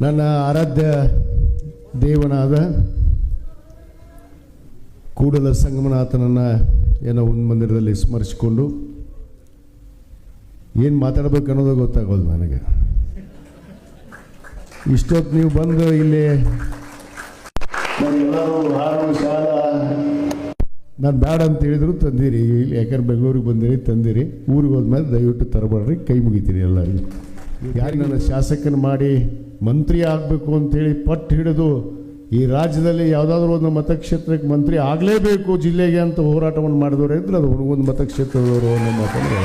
ನನ್ನ ಆರಾಧ್ಯ ದೇವನಾದ ಕೂಡಲ ಸಂಗಮನಾಥನನ್ನು ಏನೋ ಒಂದು ಮಂದಿರದಲ್ಲಿ ಸ್ಮರಿಸಿಕೊಂಡು ಏನು ಮಾತಾಡಬೇಕು ಅನ್ನೋದು ಗೊತ್ತಾಗೋದು ನನಗೆ. ಇಷ್ಟೊತ್ತು ನೀವು ಬಂದು ಇಲ್ಲಿ ನಾನು ಬೇಡ ಅಂತ ಹೇಳಿದ್ರು ತಂದಿರಿ, ಇಲ್ಲಿ ಯಾಕಂದ್ರೆ ಬೆಂಗಳೂರಿಗೆ ಬಂದಿರಿ ತಂದಿರಿ, ಊರಿಗೆ ಹೋದ್ಮೇಲೆ ದಯವಿಟ್ಟು ತರಬೇಡ್ರಿ, ಕೈ ಮುಗಿತೀನಿ ಎಲ್ಲರಿಗೂ. ಯಾರು ನನ್ನ ಶಾಸಕನ ಮಾಡಿ ಮಂತ್ರಿ ಆಗಬೇಕು ಅಂತೇಳಿ ಪಟ್ಟು ಹಿಡಿದು ಈ ರಾಜ್ಯದಲ್ಲಿ ಯಾವುದಾದ್ರೂ ಒಂದು ಮತಕ್ಷೇತ್ರಕ್ಕೆ ಮಂತ್ರಿ ಆಗಲೇಬೇಕು ಜಿಲ್ಲೆಗೆ ಅಂತ ಹೋರಾಟವನ್ನು ಮಾಡಿದವರು ಇದ್ರೆ ಅದು ಒಂದು ಮತಕ್ಷೇತ್ರದವರು ಅನ್ನೋ ಮಾತನ್ನು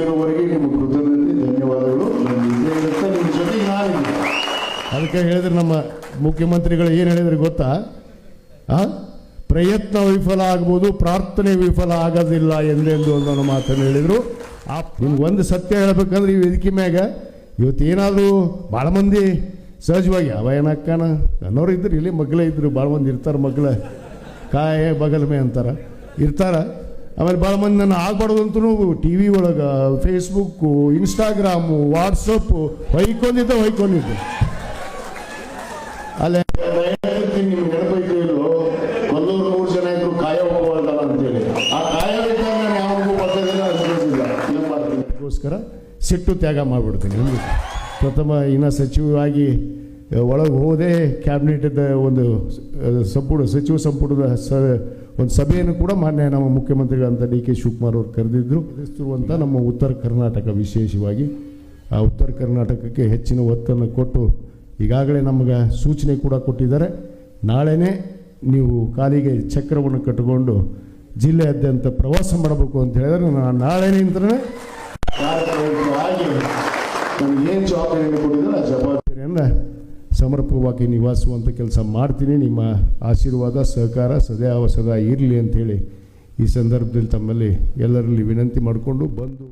ಇರುವವರೆಗೆ ನಿಮ್ಮ ಕೃತಜ್ಞತೆ ಧನ್ಯವಾದಗಳು. ಅದಕ್ಕೆ ಹೇಳಿದ್ರೆ ನಮ್ಮ ಮುಖ್ಯಮಂತ್ರಿಗಳು ಏನು ಹೇಳಿದ್ರೆ ಗೊತ್ತಾ, ಪ್ರಯತ್ನ ವಿಫಲ ಆಗ್ಬೋದು, ಪ್ರಾರ್ಥನೆ ವಿಫಲ ಆಗೋದಿಲ್ಲ ಎಂದೆಂದು ಅನ್ನೋ ಮಾತನ್ನು ಹೇಳಿದರು. ನಿಮ್ಗೆ ಒಂದು ಸತ್ಯ ಹೇಳ್ಬೇಕಂದ್ರೆ ಈ ವೇದಿಕೆ ಮ್ಯಾಗ ಇವತ್ತೇನಾದರೂ ಭಾಳ ಮಂದಿ ಸಹಜವಾಗಿ ಅವ ಏನಕ್ಕನ ಅನ್ನೋರು ಇದ್ರು, ಇಲ್ಲಿ ಮಕ್ಕಳೇ ಇದ್ರು, ಭಾಳ ಮಂದಿ ಇರ್ತಾರೆ, ಮಕ್ಕಳ ಕಾಯ ಬಗಲ್ ಮೇ ಅಂತಾರೆ ಇರ್ತಾರೆ. ಆಮೇಲೆ ಭಾಳ ಮಂದಿ ನಾನು ಆಗ್ಬಾರ್ದು ಅಂತೂ ಟಿ ವಿ ಒಳಗೆ, ಫೇಸ್ಬುಕ್ಕು, ಇನ್ಸ್ಟಾಗ್ರಾಮು, ವಾಟ್ಸಪ್ಪು ಹೊಯ್ಕೊಂಡಿದ್ದೆ ಅಲ್ಲೇ ನಿಮ್ಗೆ ನೆನಪೈತೆ ಇಲ್ಲೋ, 100 ಜನ ಇದ್ರು ಕಾಯ ಹೋಗಬಾರ್ದಲ್ಲ ಅಂತೇಳಿ. ಆ ಕಾಯ ನಾನು ಯಾವಾಗೂ ಬರ್ತದಿಲ್ಲ, ಏನು ಮಾಡ್ತೀನಿ ಅದಕ್ಕೋಸ್ಕರ ಸಿಟ್ಟು ತ್ಯಾಗ ಮಾಡಿಬಿಡ್ತೀನಿ. ಪ್ರಥಮ ಇನ್ನು ಸಚಿವವಾಗಿ ಒಳಗೆ ಹೋದೆ, ಕ್ಯಾಬಿನೆಟ್ದ ಒಂದು ಸಚಿವ ಸಂಪುಟದ ಒಂದು ಸಭೆಯನ್ನು ಕೂಡ ಮಾನ್ಯ ನಮ್ಮ ಮುಖ್ಯಮಂತ್ರಿಗಳಂತ ಡಿ ಕೆ ಶಿವಕುಮಾರ್ ಅವರು ಕರೆದಿದ್ದರು. ಎದುರಿಸುವಂಥ ನಮ್ಮ ಉತ್ತರ ಕರ್ನಾಟಕ, ವಿಶೇಷವಾಗಿ ಆ ಉತ್ತರ ಕರ್ನಾಟಕಕ್ಕೆ ಹೆಚ್ಚಿನ ಒತ್ತನ್ನು ಕೊಟ್ಟು ಈಗಾಗಲೇ ನಮಗೆ ಸೂಚನೆ ಕೂಡ ಕೊಟ್ಟಿದ್ದಾರೆ. ನಾಳೆನೇ ನೀವು ಕಾಲಿಗೆ ಚಕ್ರವನ್ನು ಕಟ್ಟಿಕೊಂಡು ಜಿಲ್ಲೆಯಾದ್ಯಂತ ಪ್ರವಾಸ ಮಾಡಬೇಕು ಅಂತ ಹೇಳಿದ್ರೆ ನಾನು ನಾಳೆನಿಂದಲೇ ಏನು ಜವಾಬ್ದಾರಿಯನ್ನು ಕೊಟ್ಟಿದ್ದಾರೆ ಆ ಜವಾಬ್ದಾರಿಯನ್ನು ಸಮರ್ಪಕವಾಗಿ ನಿಭಾಯಿಸುವಂಥ ಕೆಲಸ ಮಾಡ್ತೀನಿ. ನಿಮ್ಮ ಆಶೀರ್ವಾದ ಸಹಕಾರ ಸದಾ ಇರಲಿ ಅಂಥೇಳಿ ಈ ಸಂದರ್ಭದಲ್ಲಿ ತಮ್ಮಲ್ಲಿ ಎಲ್ಲರಲ್ಲಿ ವಿನಂತಿ ಮಾಡಿಕೊಂಡು ಬಂದು